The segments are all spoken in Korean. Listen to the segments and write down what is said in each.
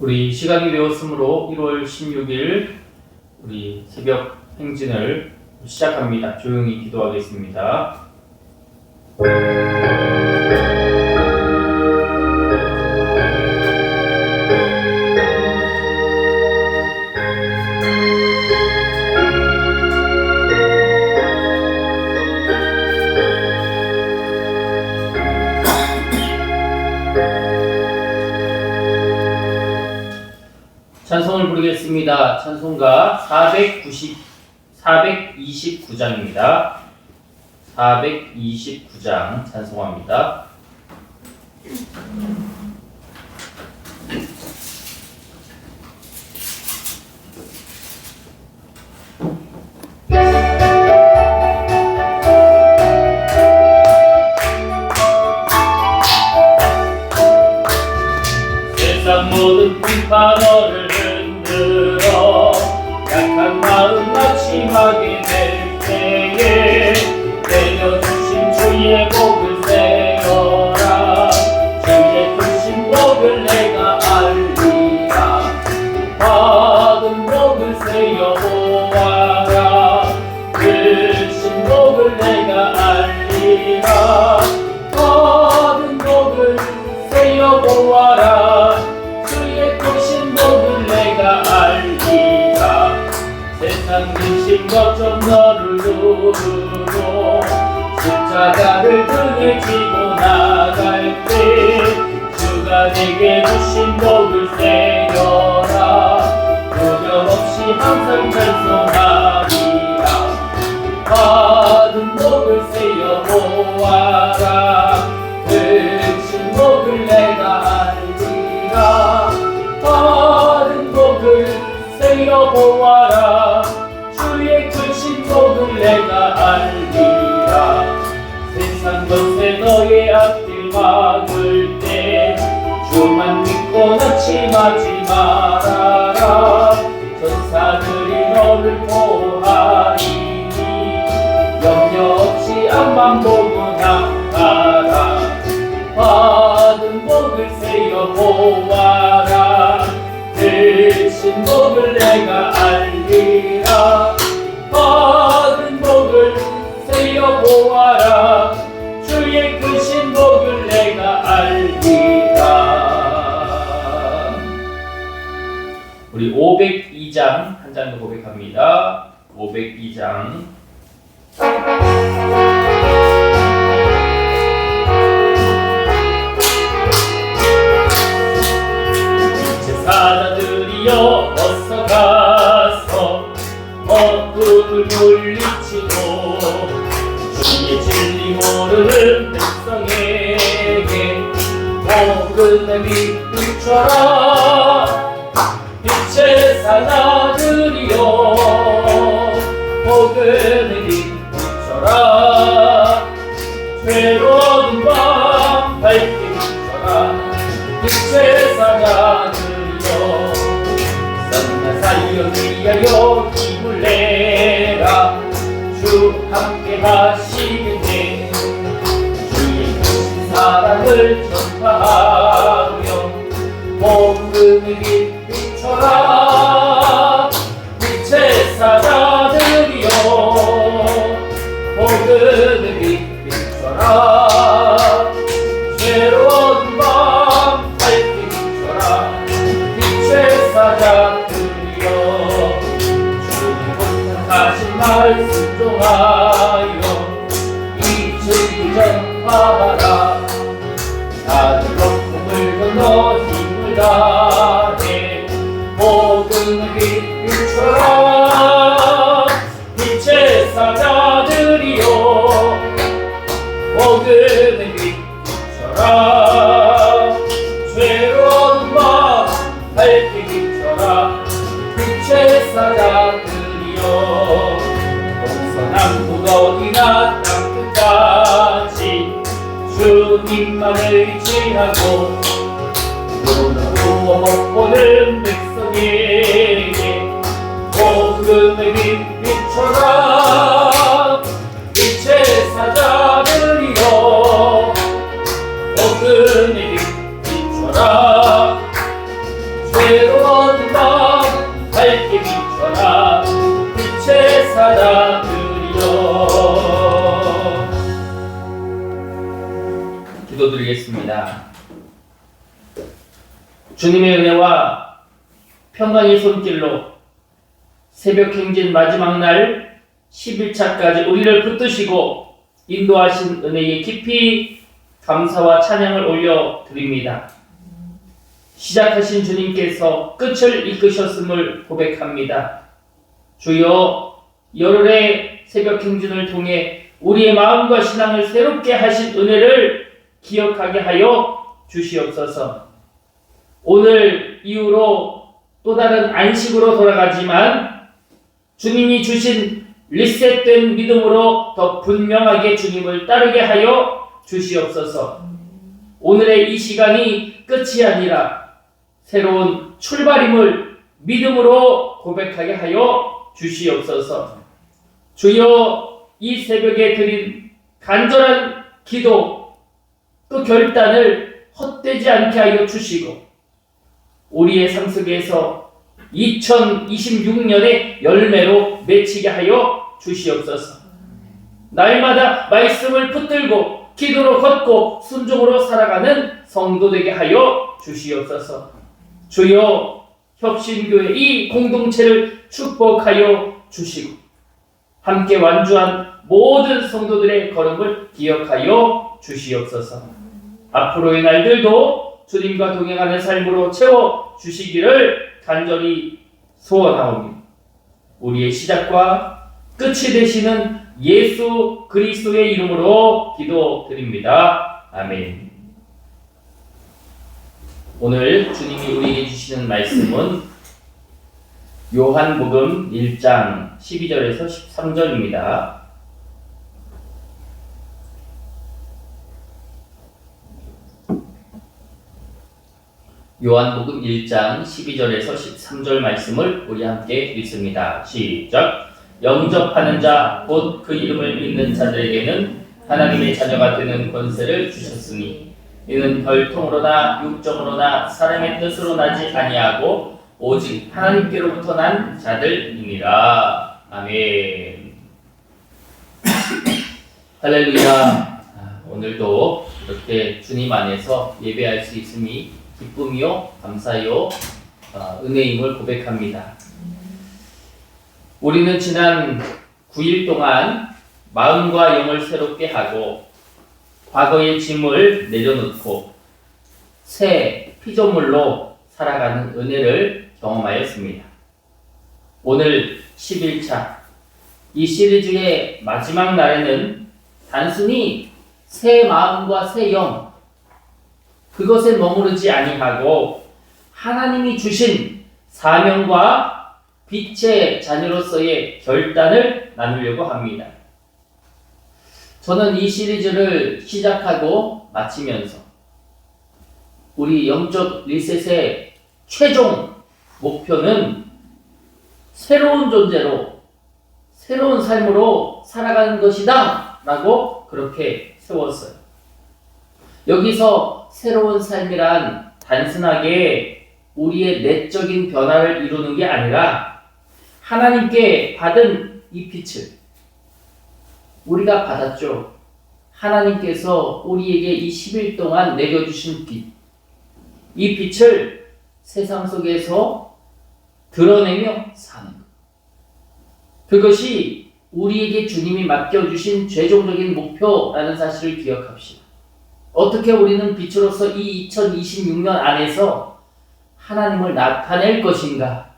우리 시간이 되었으므로 1월 16일 우리 새벽 행진을 시작합니다. 조용히 기도하겠습니다. 찬송을 부르겠습니다. 찬송가 429장입니다. 429장 찬송합니다. 세상 모든 비판어를 흔들어 약한 마음 낙심하게 될 때에 내려주신 주의 복을 세어라. 주의 크신 복을 내가 알리라. 받은 복을 세어 보아라. 크신 복을 내가 알리라. 받은 복을 세어 보아라. 주의 크신 복을 내가 알리라. 세상 근심 걱정 너를 두르고 십자가를 등에 지고 나갈 때 주가 내게 주신 복을 세려라. 두려움 없이 항상 찬송하리라. 받은 복을 세어 보아라. 크신 복을 내가 알리라. 받은 복을 세어 보아라. 주의 크신 복을 내가 알리라. 세상 것에 너의 앞길 막을 때 주만 믿고 낙심하지 말아라. 전사들이 너를 보호하리니 염려 없이 앞만 보고 나가라. 받은 복을 세어 보아라. 크신 복을 내가 알리라. 받은 복을 세어 보아라. 주의 크신 복을 내가 알리라. 우리 502장 한 장 더 고백합니다. 502장 제사자들이여 어서 가서 어둠을 물리치고 주의 진리 모르는 백성에게 복음의 빛 비춰라. 빛의 사자들이여 복음의 빛 비춰라. 괴로운 밤 밝게 비춰라. 빛의 사자들이여 썩나 살려 위하여 힘을 내라. 주 함께 하시겠네. 주의 크신 사랑을 전파하며 복음의 빛 비춰라. 빛의 사자들이여 복음의 빛 비춰라. 괴로운 밤 밝게 비춰라. 빛의 사자들이여 주님 복하신 말 순종하여 이 진리 전파하라. 다들 거품을 건너 힘을 다해 복음의 빛 비춰라. 빛의 사자들이여 복음의 빛 비춰라. 괴로운 마음 밝게 비춰라. 빛의 사자들이여 동서남북 어디나 땅끝까지 주님만을 의지하고 구워 먹고는 백성에게 복음의 빛 비춰라. 빛의 사자들이여 복음의 빛 비춰라. 기도드리겠습니다. 주님의 은혜와 평강의 손길로 새벽 행진 마지막 날 11차까지 우리를 붙드시고 인도하신 은혜에 깊이 감사와 찬양을 올려드립니다. 시작하신 주님께서 끝을 이끄셨음을 고백합니다. 주여, 열흘의 새벽 행진을 통해 우리의 마음과 신앙을 새롭게 하신 은혜를 기억하게 하여 주시옵소서. 오늘 이후로 또 다른 안식으로 돌아가지만 주님이 주신 리셋된 믿음으로 더 분명하게 주님을 따르게 하여 주시옵소서. 오늘의 이 시간이 끝이 아니라 새로운 출발임을 믿음으로 고백하게 하여 주시옵소서. 주여, 이 새벽에 드린 간절한 기도 또 결단을 헛되지 않게 하여 주시고 우리의 삶 속에서 2026년의 열매로 맺히게 하여 주시옵소서. 날마다 말씀을 붙들고 기도로 걷고 순종으로 살아가는 성도 되게 하여 주시옵소서. 주여, 협신교회 이 공동체를 축복하여 주시고 함께 완주한 모든 성도들의 걸음을 기억하여 주시옵소서. 앞으로의 날들도 주님과 동행하는 삶으로 채워 주시기를 간절히 소원하오며 우리의 시작과 끝이 되시는 예수 그리스도의 이름으로 기도드립니다. 아멘. 오늘 주님이 우리에게 주시는 말씀은 요한복음 1장 12절에서 13절입니다. 요한복음 1장 12절에서 13절 말씀을 우리 함께 읽습니다. 시작. 영접하는 자 곧 그 이름을 믿는 자들에게는 하나님의 자녀가 되는 권세를 주셨으니 이는 혈통으로나 육정으로나 사람의 뜻으로 나지 아니하고 오직 하나님께로부터 난 자들이니라. 아멘. 할렐루야. 오늘도 이렇게 주님 안에서 예배할 수 있으니 기쁨이요 감사요 은혜임을 고백합니다. 우리는 지난 9일 동안 마음과 영을 새롭게 하고 과거의 짐을 내려놓고 새 피조물로 살아가는 은혜를 경험하였습니다. 오늘 11차 이 시리즈의 마지막 날에는 단순히 새 마음과 새 영 그것에 머무르지 아니하고 하나님이 주신 사명과 빛의 자녀로서의 결단을 나누려고 합니다. 저는 이 시리즈를 시작하고 마치면서 우리 영적 리셋의 최종 목표는 새로운 존재로 새로운 삶으로 살아가는 것이다 라고 그렇게 세웠어요. 여기서 새로운 삶이란 단순하게 우리의 내적인 변화를 이루는 게 아니라 하나님께 받은 이 빛을 우리가 받았죠. 하나님께서 우리에게 이 10일 동안 내려주신 빛, 이 빛을 세상 속에서 드러내며 사는 것. 그것이 우리에게 주님이 맡겨주신 최종적인 목표라는 사실을 기억합시다. 어떻게 우리는 빛으로서 이 2026년 안에서 하나님을 나타낼 것인가?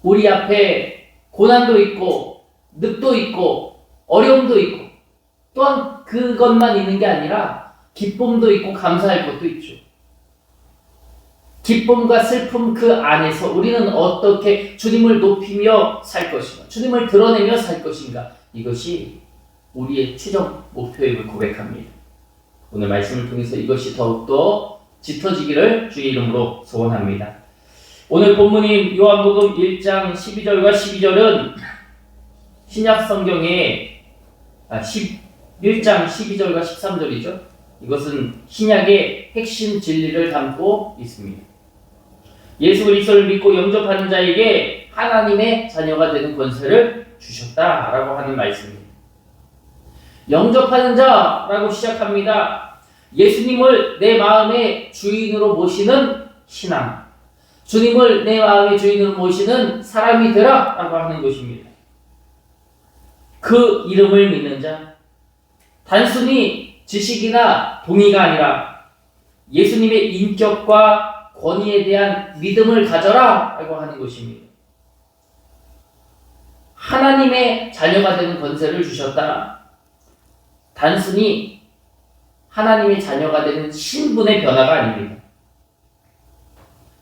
우리 앞에 고난도 있고 늑도 있고 어려움도 있고 또한 그것만 있는 게 아니라 기쁨도 있고 감사할 것도 있죠. 기쁨과 슬픔 그 안에서 우리는 어떻게 주님을 높이며 살 것인가? 주님을 드러내며 살 것인가? 이것이 우리의 최종 목표임을 고백합니다. 오늘 말씀을 통해서 이것이 더욱더 짙어지기를 주의 이름으로 소원합니다. 오늘 본문인 요한복음 1장 12절과 12절은 신약 성경의 1장 12절과 13절이죠. 이것은 신약의 핵심 진리를 담고 있습니다. 예수 그리스도를 믿고 영접하는 자에게 하나님의 자녀가 되는 권세를 주셨다라고 하는 말씀입니다. 영접하는 자라고 시작합니다. 예수님을 내 마음의 주인으로 모시는 신앙, 주님을 내 마음의 주인으로 모시는 사람이 되라 라고 하는 것입니다. 그 이름을 믿는 자, 단순히 지식이나 동의가 아니라 예수님의 인격과 권위에 대한 믿음을 가져라 라고 하는 것입니다. 하나님의 자녀가 되는 권세를 주셨다. 단순히 하나님의 자녀가 되는 신분의 변화가 아닙니다.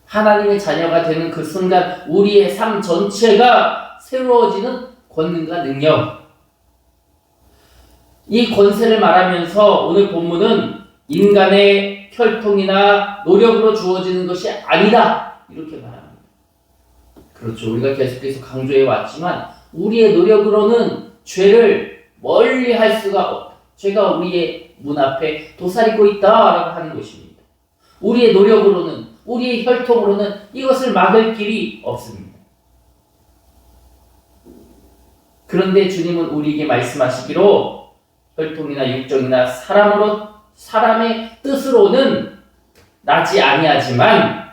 하나님의 자녀가 되는 그 순간 우리의 삶 전체가 새로워지는 권능과 능력. 이 권세를 말하면서 오늘 본문은 인간의 혈통이나 노력으로 주어지는 것이 아니다. 이렇게 말합니다. 그렇죠. 우리가 계속해서 강조해 왔지만 우리의 노력으로는 죄를 멀리 할 수가 없다. 죄가 우리의 문 앞에 도사리고 있다라고 하는 것입니다. 우리의 노력으로는, 우리의 혈통으로는 이것을 막을 길이 없습니다. 그런데 주님은 우리에게 말씀하시기로 혈통이나 육정이나 사람의 뜻으로는 나지 아니하지만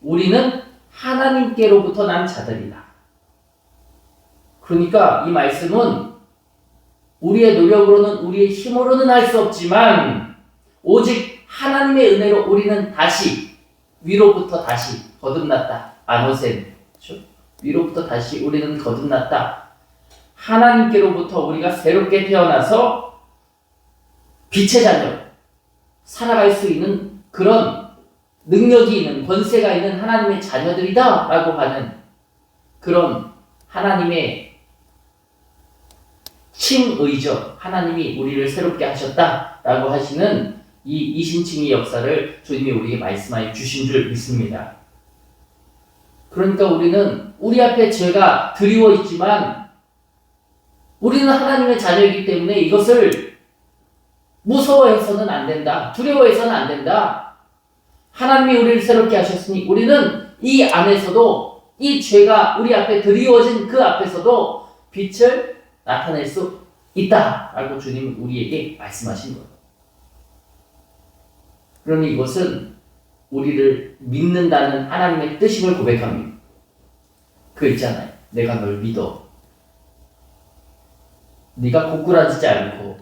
우리는 하나님께로부터 난 자들이다. 그러니까 이 말씀은 우리의 노력으로는, 우리의 힘으로는 할 수 없지만 오직 하나님의 은혜로 우리는 다시 위로부터 다시 거듭났다. 아노센. 그렇죠? 위로부터 다시 우리는 거듭났다. 하나님께로부터 우리가 새롭게 태어나서 빛의 자녀 살아갈 수 있는 그런 능력이 있는, 권세가 있는 하나님의 자녀들이다 라고 하는 그런 하나님의 칭의죠. 하나님이 우리를 새롭게 하셨다라고 하시는 이 이신칭의 역사를 주님이 우리에게 말씀하여 주신 줄 믿습니다. 그러니까 우리는 우리 앞에 죄가 드리워 있지만 우리는 하나님의 자녀이기 때문에 이것을 무서워해서는 안 된다. 두려워해서는 안 된다. 하나님이 우리를 새롭게 하셨으니 우리는 이 안에서도 이 죄가 우리 앞에 드리워진 그 앞에서도 빛을 나타낼 수 있다라고 주님은 우리에게 말씀하신 거예요. 그러니 이것은 우리를 믿는다는 하나님의 뜻임을 고백합니다. 그 있잖아요. 내가 널 믿어. 네가 고꾸라지지 않고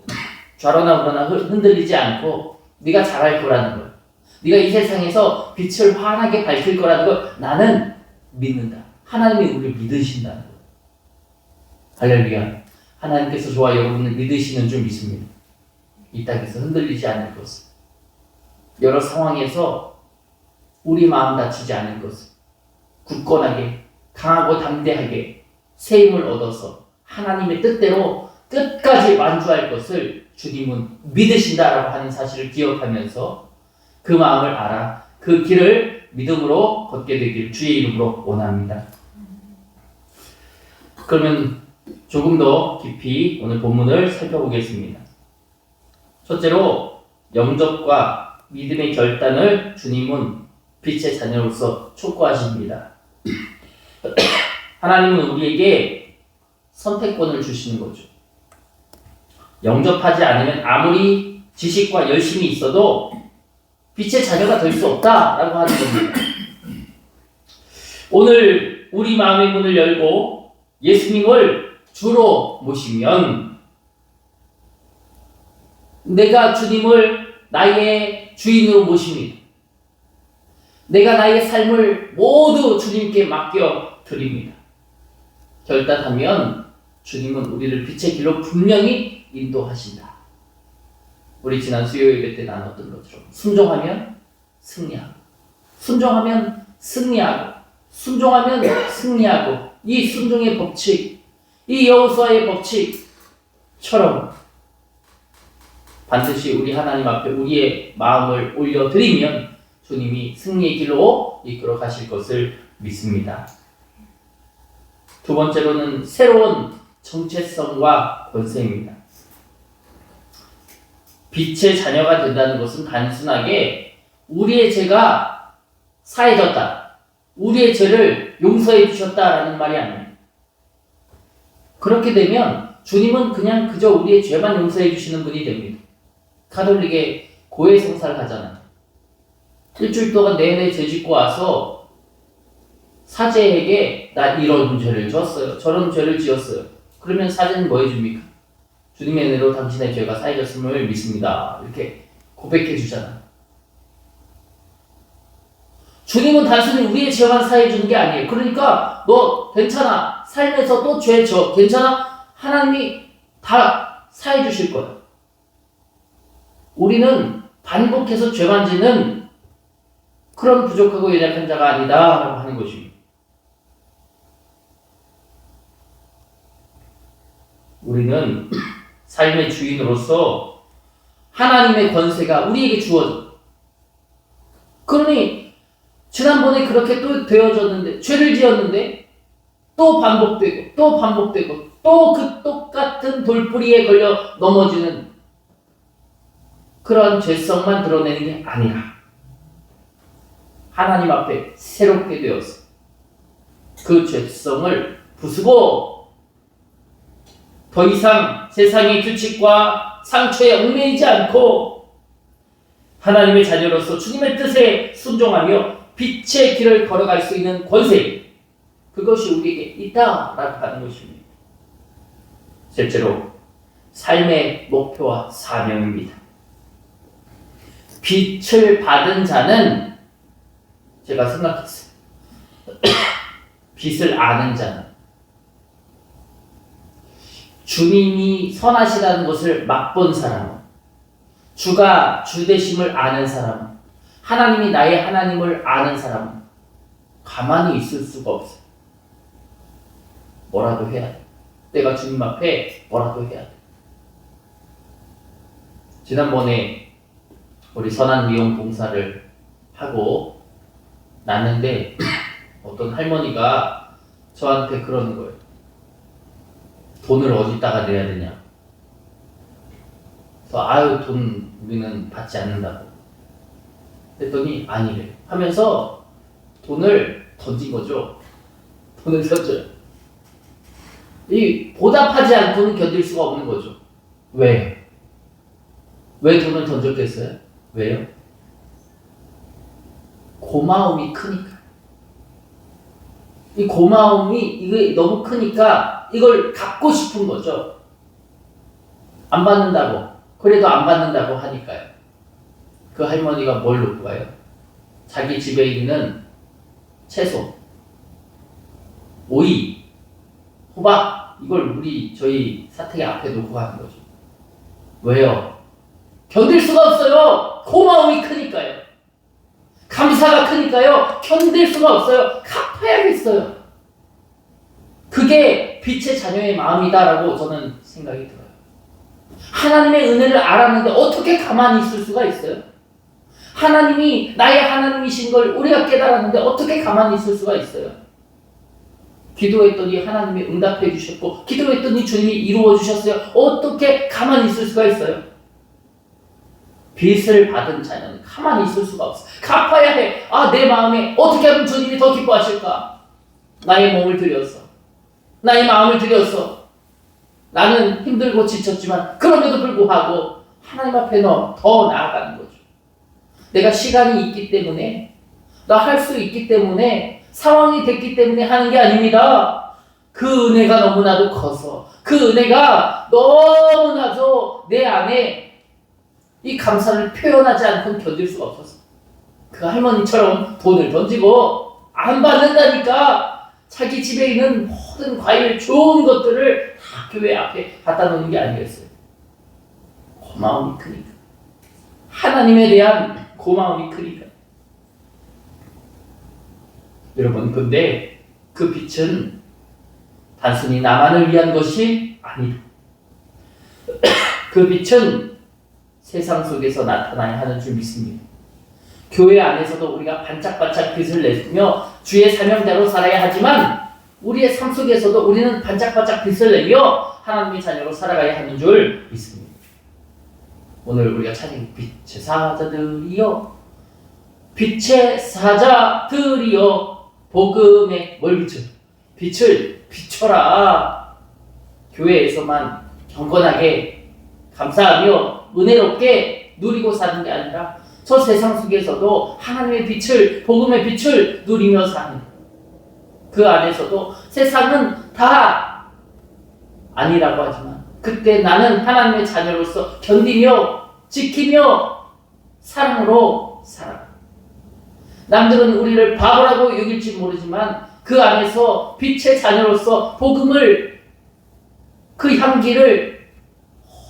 좌로나 우로나 흔들리지 않고 네가 잘할 거라는 걸, 네가 이 세상에서 빛을 환하게 밝힐 거라는 걸 나는 믿는다. 하나님이 우리를 믿으신다는 거. 할렐루야. 하나님께서 저와 여러분을 믿으시는 줄 믿습니다. 이 땅에서 흔들리지 않을 것을, 여러 상황에서 우리 마음 다치지 않을 것을, 굳건하게 강하고 담대하게 새 힘을 얻어서 하나님의 뜻대로 끝까지 완주할 것을 주님은 믿으신다라고 하는 사실을 기억하면서 그 마음을 알아 그 길을 믿음으로 걷게 되길 주의 이름으로 원합니다. 그러면 조금 더 깊이 오늘 본문을 살펴보겠습니다. 첫째로 영접과 믿음의 결단을 주님은 빛의 자녀로서 촉구하십니다. 하나님은 우리에게 선택권을 주시는 거죠. 영접하지 않으면 아무리 지식과 열심이 있어도 빛의 자녀가 될 수 없다라고 하는 겁니다. 오늘 우리 마음의 문을 열고 예수님을 주로 모시면 내가 주님을 나의 주인으로 모십니다. 내가 나의 삶을 모두 주님께 맡겨 드립니다. 결단하면 주님은 우리를 빛의 길로 분명히 인도하신다. 우리 지난 수요 예배 때 나눴던 것처럼 순종하면 승리하고, 순종하면 승리하고, 순종하면 승리하고, 이 순종의 법칙, 이 여호수아의 법칙처럼 반드시 우리 하나님 앞에 우리의 마음을 올려드리면 주님이 승리의 길로 이끌어 가실 것을 믿습니다. 두 번째로는 새로운 정체성과 권세입니다. 빛의 자녀가 된다는 것은 단순하게 우리의 죄가 사해졌다, 우리의 죄를 용서해 주셨다라는 말이 아닙니다. 그렇게 되면 주님은 그냥 그저 우리의 죄만 용서해 주시는 분이 됩니다. 가톨릭에 고해 성사를 하잖아요. 일주일 동안 내내 죄 짓고 와서 사제에게 나 이런 죄를 졌어요. 저런 죄를 지었어요. 그러면 사제는 뭐 해줍니까? 주님의 은혜로 당신의 죄가 사해졌음을 믿습니다. 이렇게 고백해 주잖아요. 주님은 단순히 우리의 죄만 사해 주는 게 아니에요. 그러니까 너 괜찮아. 삶에서 또 죄 져. 괜찮아. 하나님이 다 사해 주실 거예요. 우리는 반복해서 죄만 지는 그런 부족하고 연약한 자가 아니다라고 하는 것입니다. 우리는 삶의 주인으로서 하나님의 권세가 우리에게 주어져. 그러니 지난번에 그렇게 또 되어졌는데, 죄를 지었는데 또 반복되고 또 반복되고 또 그 똑같은 돌뿌리에 걸려 넘어지는 그런 죄성만 드러내는 게 아니라 하나님 앞에 새롭게 되어서 그 죄성을 부수고 더 이상 세상의 규칙과 상처에 얽매이지 않고 하나님의 자녀로서 주님의 뜻에 순종하며 빛의 길을 걸어갈 수 있는 권세, 그것이 우리에게 있다라고 하는 것입니다. 셋째로 삶의 목표와 사명입니다. 빛을 받은 자는, 제가 생각했어요. 빛을 아는 자는 주님이 선하시다는 것을 맛본 사람은, 주가 주되심을 아는 사람은, 하나님이 나의 하나님을 아는 사람은 가만히 있을 수가 없어요. 뭐라도 해야 돼. 내가 주님 앞에 뭐라도 해야 돼. 지난번에 우리 선한 미용 봉사를 하고 났는데 어떤 할머니가 저한테 그러는 거예요. 돈을 어디다가 내야 되냐. 그래서 아유, 돈 우리는 받지 않는다고. 그랬더니 아니래 하면서 돈을 던진 거죠. 돈을 던져요. 이 보답하지 않고는 견딜 수가 없는 거죠. 왜? 왜 돈을 던졌겠어요? 왜요? 고마움이 크니까. 이 고마움이 이게 너무 크니까 이걸 갖고 싶은 거죠. 안 받는다고. 그래도 안 받는다고 하니까요. 그 할머니가 뭘 놓고 가요? 자기 집에 있는 채소, 오이, 호박, 이걸 저희 사택 앞에 놓고 가는 거죠. 왜요? 견딜 수가 없어요. 고마움이 크니까요. 감사가 크니까요. 견딜 수가 없어요. 갚아야겠어요. 그게 빛의 자녀의 마음이다라고 저는 생각이 들어요. 하나님의 은혜를 알았는데 어떻게 가만히 있을 수가 있어요? 하나님이 나의 하나님이신 걸 우리가 깨달았는데 어떻게 가만히 있을 수가 있어요? 기도했더니 하나님이 응답해 주셨고, 기도했더니 주님이 이루어 주셨어요. 어떻게 가만히 있을 수가 있어요? 빚을 받은 자녀는 가만히 있을 수가 없어. 갚아야 해. 아, 내 마음에 어떻게 하면 주님이 더 기뻐하실까? 나의 몸을 들여서, 나의 마음을 들여서, 나는 힘들고 지쳤지만 그럼에도 불구하고 하나님 앞에 더 나아가는 거죠. 내가 시간이 있기 때문에, 나 할 수 있기 때문에, 상황이 됐기 때문에 하는 게 아닙니다. 그 은혜가 너무나도 커서, 그 은혜가 너무나도 내 안에 이 감사를 표현하지 않고는 견딜 수가 없었어. 그 할머니처럼 돈을 던지고 안 받는다니까 자기 집에 있는 모든 과일, 좋은 것들을 다 교회 앞에 갖다 놓는 게 아니겠어요. 고마움이 크니까. 하나님에 대한 고마움이 크니까. 여러분, 근데 그 빛은 단순히 나만을 위한 것이 아니다. 그 빛은 세상 속에서 나타나야 하는 줄 믿습니다. 교회 안에서도 우리가 반짝반짝 빛을 내며 주의 사명자로 살아야 하지만 우리의 삶 속에서도 우리는 반짝반짝 빛을 내며 하나님의 자녀로 살아가야 하는 줄 믿습니다. 오늘 우리가 찾은 빛의 사자들이여, 빛의 사자들이여, 복음에 뭘 비춰? 빛을 비춰라. 교회에서만 경건하게 감사하며 은혜롭게 누리고 사는 게 아니라 저 세상 속에서도 하나님의 빛을, 복음의 빛을 누리며 사는, 그 안에서도 세상은 다 아니라고 하지만 그때 나는 하나님의 자녀로서 견디며 지키며 사랑으로 살아. 남들은 우리를 바보라고 여길지 모르지만 그 안에서 빛의 자녀로서 복음을, 그 향기를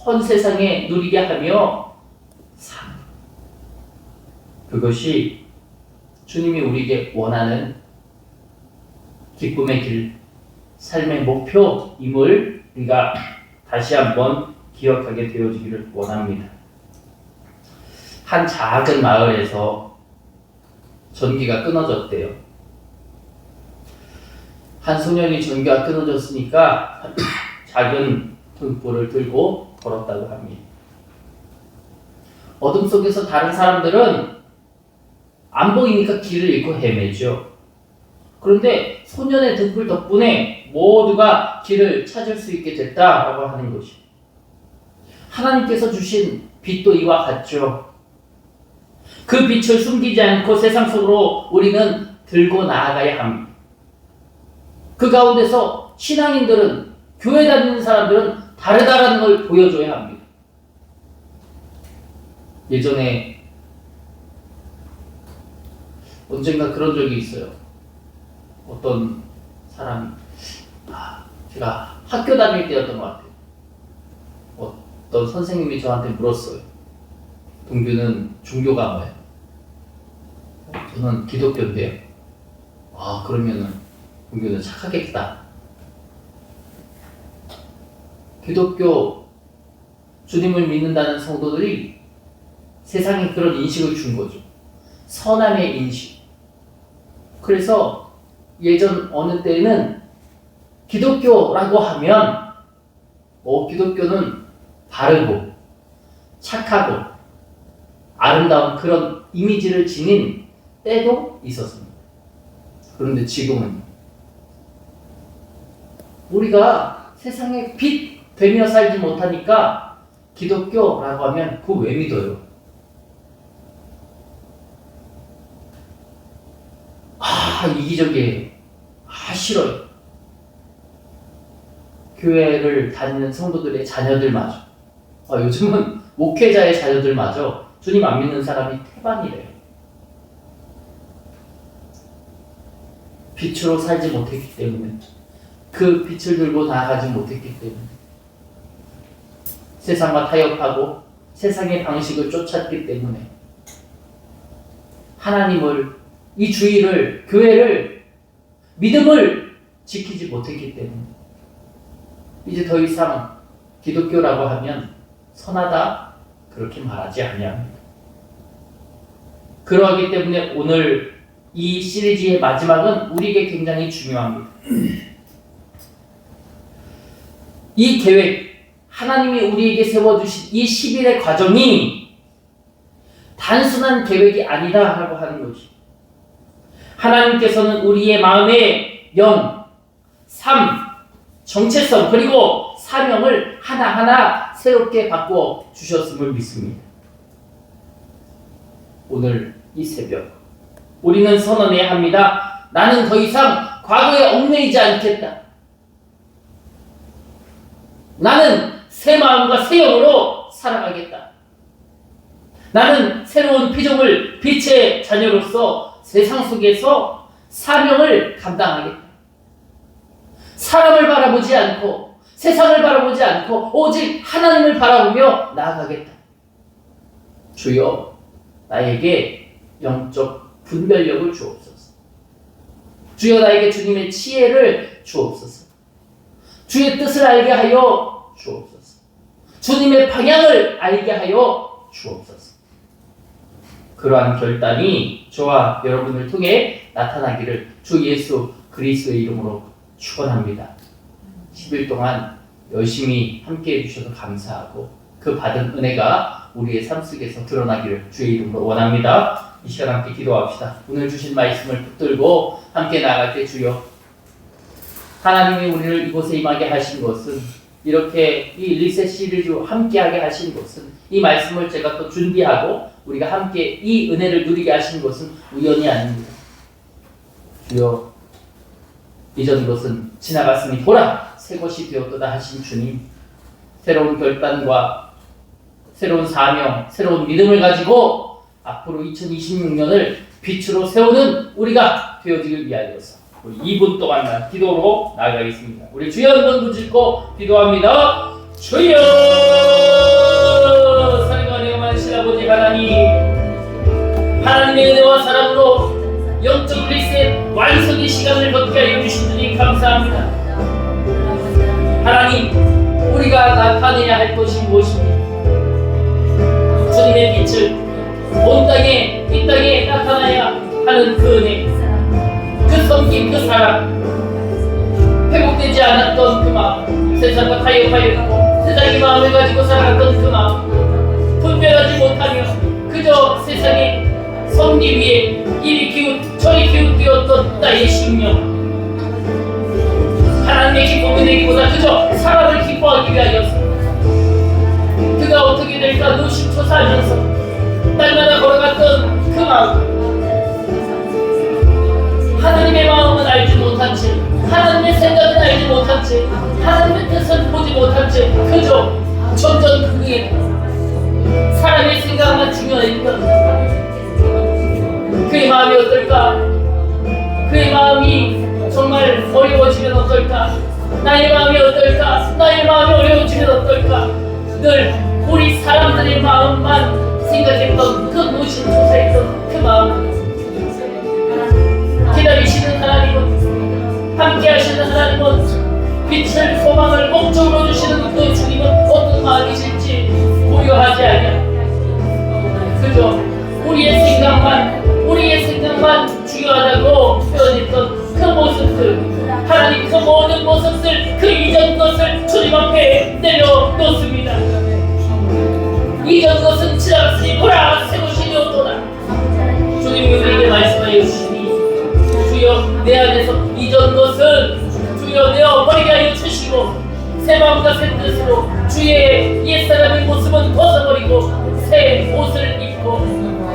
온 세상에 누리게 하며 사는, 그것이 주님이 우리에게 원하는 기쁨의 길, 삶의 목표임을 우리가 다시 한번 기억하게 되어지기를 원합니다. 한 작은 마을에서 전기가 끊어졌대요. 한 소년이 전기가 끊어졌으니까 작은 등불을 들고 걸었다고 합니다. 어둠 속에서 다른 사람들은 안 보이니까 길을 잃고 헤매죠. 그런데 소년의 등불 덕분에 모두가 길을 찾을 수 있게 됐다라고 하는 것이, 하나님께서 주신 빛도 이와 같죠. 그 빛을 숨기지 않고 세상 속으로 우리는 들고 나아가야 합니다. 그 가운데서 신앙인들은, 교회 다니는 사람들은 다르다라는 걸 보여줘야 합니다. 예전에 언젠가 그런 적이 있어요. 어떤 사람이, 제가 학교 다닐 때였던 것 같아요. 어떤 선생님이 저한테 물었어요. 동규는 종교가 뭐예요? 저는 기독교인데요. 그러면은 동규는 착하겠다. 기독교, 주님을 믿는다는 성도들이 세상에 그런 인식을 준 거죠. 선함의 인식. 그래서 예전 어느 때에는 기독교라고 하면 기독교는 바르고 착하고 아름다운 그런 이미지를 지닌 때도 있었습니다. 그런데 지금은 우리가 세상에 빛 되며 살지 못하니까 기독교라고 하면 그거 왜 믿어요? 이기적이에요. 싫어요. 교회를 다니는 성도들의 자녀들마저, 요즘은 목회자의 자녀들마저 주님 안 믿는 사람이 태반이래요. 빛으로 살지 못했기 때문에, 그 빛을 들고 나아가지 못했기 때문에, 세상과 타협하고 세상의 방식을 쫓았기 때문에, 하나님을, 이 주의를, 교회를, 믿음을 지키지 못했기 때문에 이제 더 이상 기독교라고 하면 선하다 그렇게 말하지 아니합니다. 그러하기 때문에 오늘 이 시리즈의 마지막은 우리에게 굉장히 중요합니다. 이 계획, 하나님이 우리에게 세워주신 이 10일의 과정이 단순한 계획이 아니다라고 하는 것이, 하나님께서는 우리의 마음의 영, 삶, 정체성 그리고 사명을 하나하나 새롭게 바꾸어 주셨음을 믿습니다. 오늘 이 새벽 우리는 선언해야 합니다. 나는 더 이상 과거에 얽매이지 않겠다. 나는 새 마음과 새 영으로 살아가겠다. 나는 새로운 피조물, 빛의 자녀로서 세상 속에서 사명을 감당하겠다. 사람을 바라보지 않고 세상을 바라보지 않고 오직 하나님을 바라보며 나아가겠다. 주여, 나에게 영적 분별력을 주옵소서. 주여, 나에게 주님의 지혜를 주옵소서. 주의 뜻을 알게 하여 주옵소서. 주님의 방향을 알게 하여 주옵소서. 그러한 결단이 저와 여러분을 통해 나타나기를 주 예수 그리스도의 이름으로 축원합니다. 10일 동안 열심히 함께해 주셔서 감사하고 그 받은 은혜가 우리의 삶 속에서 드러나기를 주의 이름으로 원합니다. 이 시간 함께 기도합시다. 오늘 주신 말씀을 붙들고 함께 나아갈 때 주여, 하나님이 우리를 이곳에 임하게 하신 것은 이렇게 이 리셋 시리즈 함께하게 하신 것은, 이 말씀을 제가 또 준비하고 우리가 함께 이 은혜를 누리게 하신 것은 우연이 아닙니다. 주여, 이전 것은 지나갔으니 보라 새 것이 되었도다 하신 주님, 새로운 결단과 새로운 사명, 새로운 믿음을 가지고 앞으로 2026년을 빛으로 세우는 우리가 되어지길 위하여서 우리 2분 동안만 기도로 나아가겠습니다. 우리 주여 한번 붙잡고 기도합니다. 주여, 사랑과 은혜가 많으신 아버지 하나님, 하나님의 은혜와 사랑으로 영적 리셋 완성의 시간을 걷게 하여 주신 주님 감사합니다. 하나님, 우리가 나타내야 할 것이 무엇입니까? 주님의 빛을 온 땅에, 이 땅에 나타나야 하는 그 은혜, 그 섬김, 그 사랑, 회복되지 않았던 그 마음, 세상과 타협하여 있고 세상의 마음을 가지고 살아갔던 그 마음, 분별하지 못하며 그저 세상의 섭리 위에 이리 기웃 저리 기웃되었던 나의 심령, 하나님의 기쁨이 되기보다 그저 사람을 기뻐하기 위하여서 그가 어떻게 될까 노심초사하면서 날마다 걸어갔던 그 마음, 하나님의 마음은 알지 못한 채, 하나님의 생각은 알지 못한 채, 하나님의 뜻은 보지 못한 채 그저 전전긍긍에 사람의 생각만 중요했던 그의 마음이 어떨까? 그의 마음이 정말 어려워지면 어떨까? 나의 마음이 어떨까? 나의 마음이 어려워지면 어떨까? 늘 우리 사람들의 마음만 생각했던 그 노심초사했던 그 마음, 기다리시는 하나님은, 함께 하시는 하나님은, 빛을 소망을 목적으로 주시는 그 주님은 어떤 마음이실지 고려하지 않냐. 그저 우리의 생각만 중요하다고 표현했던 그 모습들, 하나님 그 모든 모습들, 그 이전 것을 주님 앞에 내려놓습니다. 이전 것은 지나갔으니 보라 새 것이 되었도다. 주님이 우리에게 말씀하여 주시니 주여 내 안에서 이전 것은 주여 내어버리게 하여 주시고 새 마음과 새 뜻으로 주의 옛사람의 모습은 벗어버리고 새 옷을 입고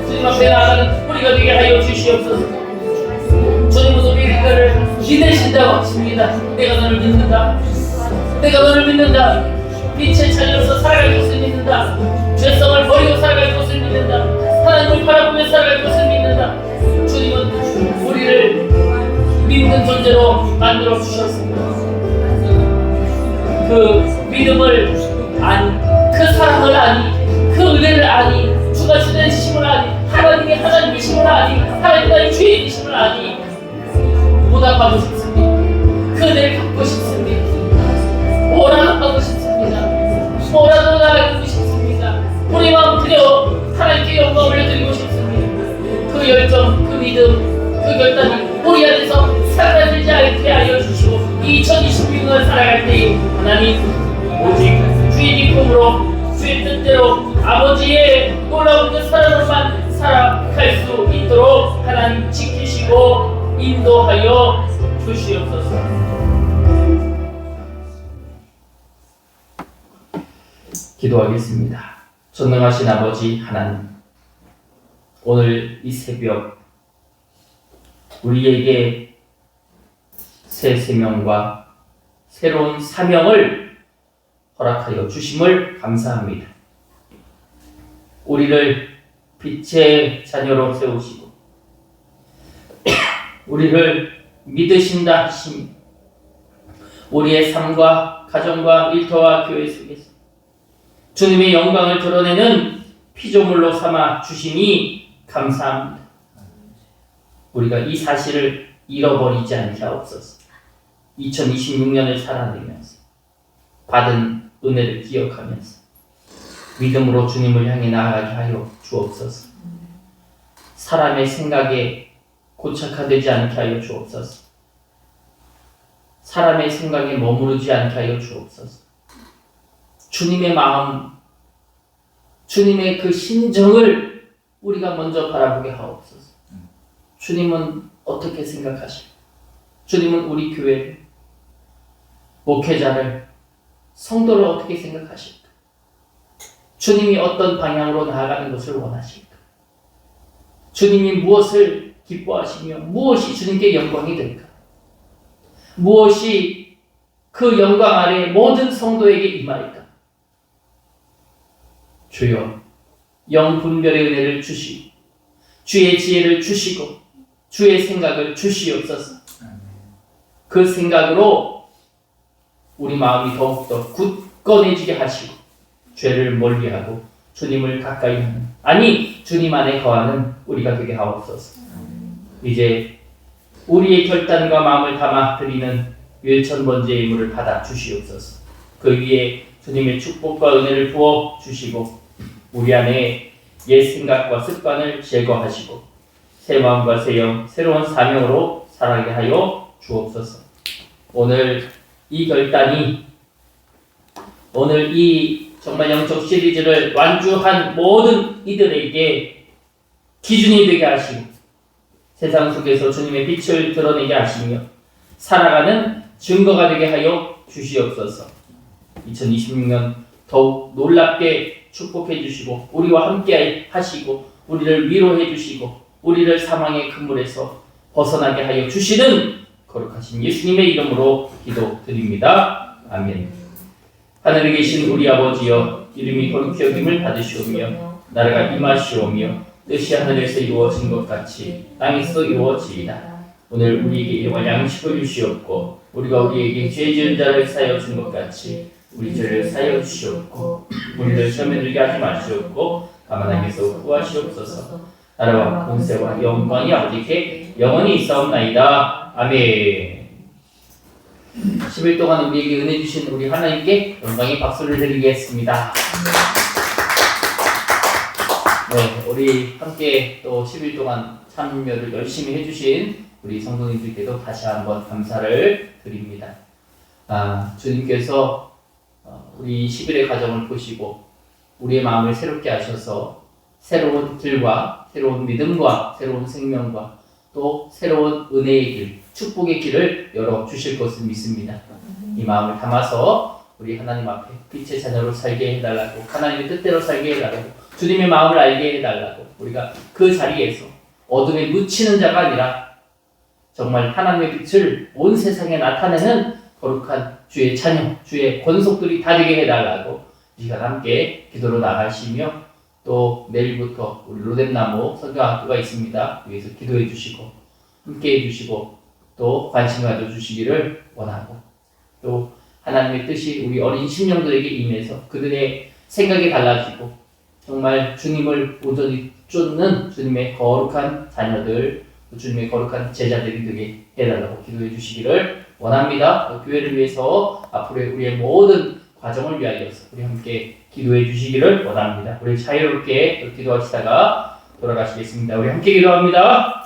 주님 앞에 나아가는 우리가 되게 하여 주시옵소서. 주님은 우리를 믿으신다고 하십니다. 내가 너를 믿는다. 내가 너를 믿는다. 빛의 자녀로서 살아갈 것을 믿는다. 죄성을 버리고 살아갈 것을 믿는다. 하나님을 바라보며 살아갈 것을 믿는다. 주님은 우리를 믿는 존재로 만들어 주셨습니다. 그 믿음을 아니, 그 사랑을 아니, 그 은혜를 아니, 주가 주된 심을 아니, 하나님의 하나님이심을 아니, 하나님 나의 주인이심을 아니, 보답하고 싶습니다. 그 은혜를 갖고 싶습니다. 뭐라도 하고 싶습니다. 뭐라도 나아가고 싶습니다. 우리 마음 그려 하나님께 영광 올려드리고 싶습니다. 그 열정, 그 믿음, 그 결단이 우리 안에서 사라지지 않게 하여 주시고 2026년 살아갈 때에 하나님 오직 주의 기쁨으로 주의 뜻대로 아버지의 놀라운 그 사랑으로만 살아갈 수 있도록 하나님 지키시고 인도하여 주시옵소서. 기도하겠습니다. 전능하신 아버지 하나님, 오늘 이 새벽 우리에게 새 생명과 새로운 사명을 허락하여 주심을 감사합니다. 우리를 빛의 자녀로 세우시고 우리를 믿으신다 하시며 우리의 삶과 가정과 일터와 교회 속에서 주님의 영광을 드러내는 피조물로 삼아 주시니 감사합니다. 우리가 이 사실을 잃어버리지 않게 하옵소서. 2026년을 살아내면서 받은 은혜를 기억하면서 믿음으로 주님을 향해 나아가게 하여 주옵소서. 사람의 생각에 고착화되지 않게 하여 주옵소서. 사람의 생각에 머무르지 않게 하여 주옵소서. 주님의 마음, 주님의 그 심정을 우리가 먼저 바라보게 하옵소서. 주님은 어떻게 생각하실까? 주님은 우리 교회를, 목회자를, 성도를 어떻게 생각하실까? 주님이 어떤 방향으로 나아가는 것을 원하실까? 주님이 무엇을 기뻐하시며 무엇이 주님께 영광이 될까? 무엇이 그 영광 아래 모든 성도에게 임할까? 주여, 영분별의 은혜를 주시고 주의 지혜를 주시고 주의 생각을 주시옵소서. 그 생각으로 우리 마음이 더욱더 굳건해지게 하시고 죄를 멀리하고 주님을 가까이 하는, 아니 주님 안에 거하는 우리가 되게 하옵소서. 이제 우리의 결단과 마음을 담아 드리는 일천번제의 예물을 받아 주시옵소서. 그 위에 주님의 축복과 은혜를 부어 주시고 우리 안에 옛 생각과 습관을 제거하시고 새 마음과 새 영, 새로운 사명으로 살아가게 하여 주옵소서. 오늘 이 결단이, 오늘 이 정말 영적 시리즈를 완주한 모든 이들에게 기준이 되게 하시고 세상 속에서 주님의 빛을 드러내게 하시며 살아가는 증거가 되게 하여 주시옵소서. 2026년 더욱 놀랍게 축복해 주시고 우리와 함께 하시고 우리를 위로해 주시고 우리를 사망의 그물에서 벗어나게 하여 주시는 거룩하신 예수님의 이름으로 기도드립니다. 아멘. 하늘에 계신 우리 아버지여, 이름이 거룩히 여김을 받으시오며 나라가 임하시오며 뜻이 하늘에서 이루어진 것 같이 땅에서 이루어지이다. 오늘 우리에게 일용할 양식을 주시옵고 우리가 우리에게 죄 지은 자를 사하여 준 것 같이 우리 죄를 사하여 주시옵고 우리를 시험에 들게 하지 마시옵고 다만 악에서 구하시옵소서. 나라와 권세와 영광이 아버지께 영원히 있사옵나이다. 아멘. 10일 동안 우리에게 은혜 주신 우리 하나님께 영광의 박수를 드리겠습니다. 네, 우리 함께 또 10일 동안 참여를 열심히 해주신 우리 성도님들께도 다시 한번 감사를 드립니다. 주님께서 우리 10일의 가정을 보시고 우리의 마음을 새롭게 하셔서 새로운 길과 새로운 믿음과 새로운 생명과 또 새로운 은혜의 길, 축복의 길을 열어주실 것을 믿습니다. 이 마음을 담아서 우리 하나님 앞에 빛의 자녀로 살게 해달라고, 하나님의 뜻대로 살게 해달라고, 주님의 마음을 알게 해달라고, 우리가 그 자리에서 어둠에 묻히는 자가 아니라 정말 하나님의 빛을 온 세상에 나타내는 거룩한 주의 자녀, 주의 권속들이 다 되게 해달라고 이 시간 함께 기도로 나가시며 또 내일부터 우리 로뎀나무 선교학교가 있습니다. 위에서 기도해 주시고 함께 해 주시고 또 관심 가져 주시기를 원하고 또 하나님의 뜻이 우리 어린 심령들에게 임해서 그들의 생각이 달라지고 정말 주님을 온전히 쫓는 주님의 거룩한 자녀들, 주님의 거룩한 제자들이 되게 해달라고 기도해 주시기를 원합니다. 또 교회를 위해서 앞으로의 우리의 모든 과정을 위하여서 우리 함께 기도해 주시기를 원합니다. 우리 자유롭게 기도하시다가 돌아가시겠습니다. 우리 함께 기도합니다.